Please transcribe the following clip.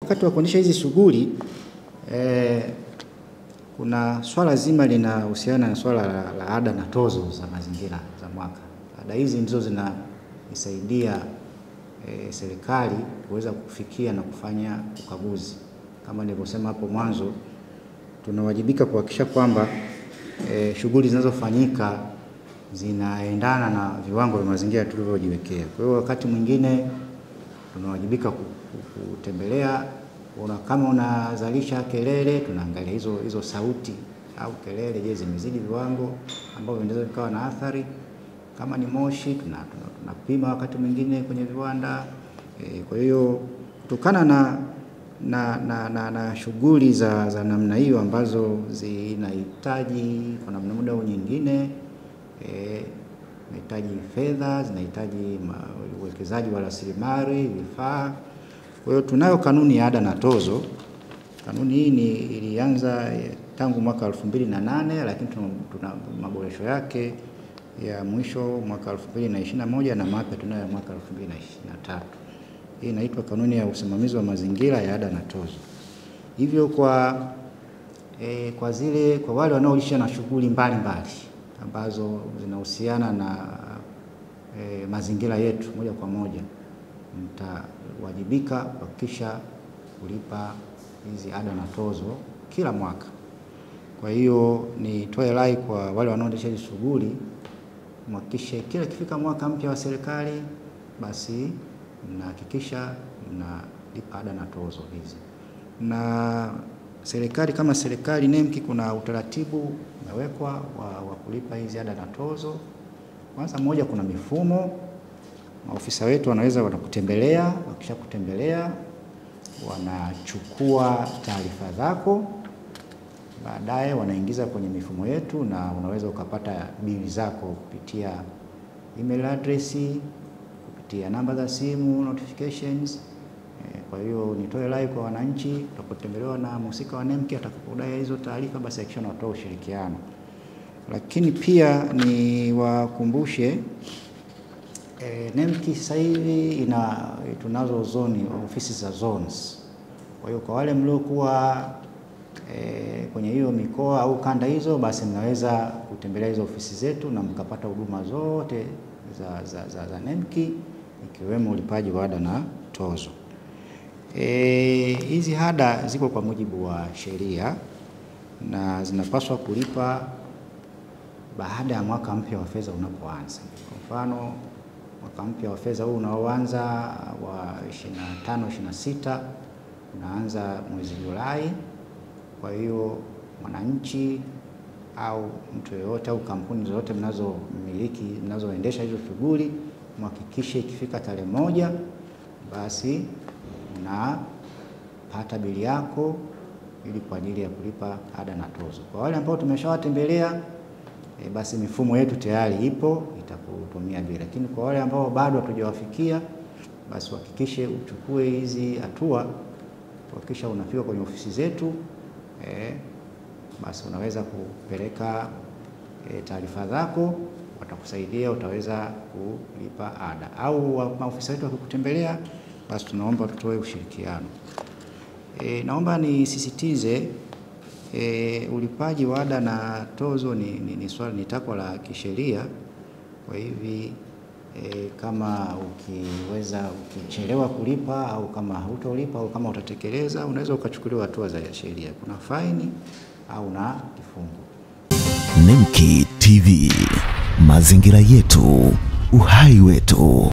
Wakati wa kuendesha hizi shughuli kuna swala zima linahusiana na swala la ada na tozo za mazingira za mwaka. Ada hizi ndizo zinasaidia serikali kuweza kufikia na kufanya ukaguzi. Kama nilivyosema hapo mwanzo, tunawajibika kuhakikisha kwamba shughuli zinazofanyika zinaendana na viwango vya mazingira tulivyojiwekea. Kwa hiyo wakati mwingine tunawajibika kutembelea, kama unazalisha kelele, tunaangalia hizo sauti au kelele, je, zimezidi viwango ambavyo vinaweza vikawa na athari. Kama ni moshi, tunapima wakati mwingine kwenye viwanda. Kwa hiyo kutokana na shughuli za namna hiyo ambazo zinahitaji kwa namna moja au nyingine, zinahitaji fedha, zinahitaji uwekezaji wa rasilimali, vifaa. Kwa hiyo tunayo kanuni ya ada na tozo. Kanuni hii ilianza tangu mwaka 2008, lakini tuna maboresho yake ya mwisho mwaka 2021 na mapya tunayo mwaka 2023. Hii inaitwa kanuni ya usimamizi wa mazingira ya ada na tozo. Hivyo kwa wale wanaoisha na shughuli mbalimbali ambazo zinahusiana na mazingira yetu moja kwa moja, mtawajibika kuhakikisha kulipa hizi ada na tozo kila mwaka. Kwa hiyo nitoe rai kwa wale wanaoendesha hizi shughuli, mhakikishe kila kifika mwaka mpya wa serikali, basi mnahakikisha mnalipa ada na tozo hizi. Na serikali kama serikali NEMC, kuna utaratibu umewekwa wa kulipa hizi ada na tozo. Kwanza moja, kuna mifumo. Maofisa wetu wanaweza kutembelea, wakisha kutembelea wanachukua taarifa zako, baadaye wanaingiza kwenye mifumo yetu na unaweza ukapata bili zako kupitia email address, kupitia namba za simu, notifications. Kwa hiyo nitoe rai kwa wananchi, tutakapotembelewa na mhusika wa NEMC atakapodai hizo taarifa, basi hakikisha unatoa ushirikiano. Lakini pia ni wakumbushe, NEMC sasa hivi tunazo ofisi za zones. Kwa hiyo kwa wale mliokuwa kwenye hiyo mikoa au kanda hizo, basi mnaweza kutembelea hizo ofisi zetu na mkapata huduma zote za NEMC, ikiwemo ulipaji wa ada na tozo. Hizi ada ziko kwa mujibu wa sheria na zinapaswa kulipa baada ya mwaka mpya wa fedha unapoanza. Kwa mfano, mwaka mpya wa fedha huu unaoanza wa 25-26 unaanza mwezi Julai. Kwa hiyo mwananchi au mtu yeyote au kampuni zote mnazoendesha hizo shughuli, mhakikishe ikifika tarehe 1 basi unapata bili yako ili kwa ajili ya kulipa ada na tozo. Kwa wale ambao tumeshawatembelea, basi mifumo yetu tayari ipo, itakutumia bili. Lakini kwa wale ambao bado hatujawafikia, basi hakikishe uchukue hizi hatua, hakikisha unafika kwenye ofisi zetu, basi unaweza kupeleka taarifa zako, watakusaidia, utaweza kulipa ada. Au maofisa wetu wakikutembelea, basi tunaomba tutoe ushirikiano. Naomba nisisitize, ulipaji wa ada na tozo ni takwa la kisheria. Kwa hivi kama ukichelewa kulipa au kama hutolipa au kama utatekeleza, unaweza ukachukuliwa hatua za sheria. Kuna faini au na kifungo. NEMC TV, mazingira yetu, uhai wetu.